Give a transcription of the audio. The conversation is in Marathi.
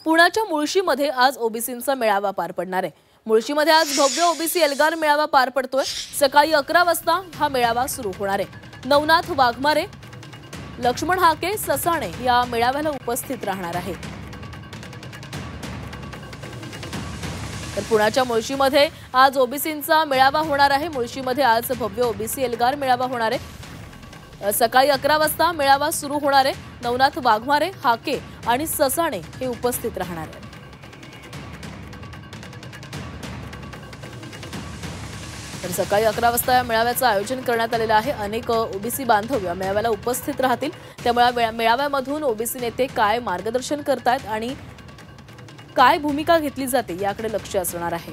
पुण्याच्या मुळशीमध्ये आज ओबीसींचा मेळावा पार पडणार आहे। मुळशीमध्ये आज भव्य ओबीसी एल्गार मेळावा पार पडतोय। सकाळी 11 वाजता हा मेळावा सुरू होणार आहे। नवनाथ वाघमारे, लक्ष्मण हाके, ससाणे या मेळाव्याला उपस्थित राहणार आहेत। तर पुण्याच्या मुळशीमध्ये आज ओबीसींचा मेळावा होणार आहे। मुळशीमध्ये आज भव्य ओबीसी एल्गार मेळावा होणार आहे। सकाळी 11 वाजता मेळावा सुरू होणार आहे। नवनाथ वाघमारे, हाके आणि ससाणे हे उपस्थित राहणार आहेत। तर सकाळी 11 वाजता या मेळाव्याचं आयोजन करण्यात आलेलं आहे। अनेक ओबीसी बांधव या मेळाव्याला उपस्थित राहतील। त्यामुळे मेळाव्यामधून ओबीसी नेते काय मार्गदर्शन करतायत आणि काय भूमिका घेतली जाते याकडे लक्ष असणार आहे।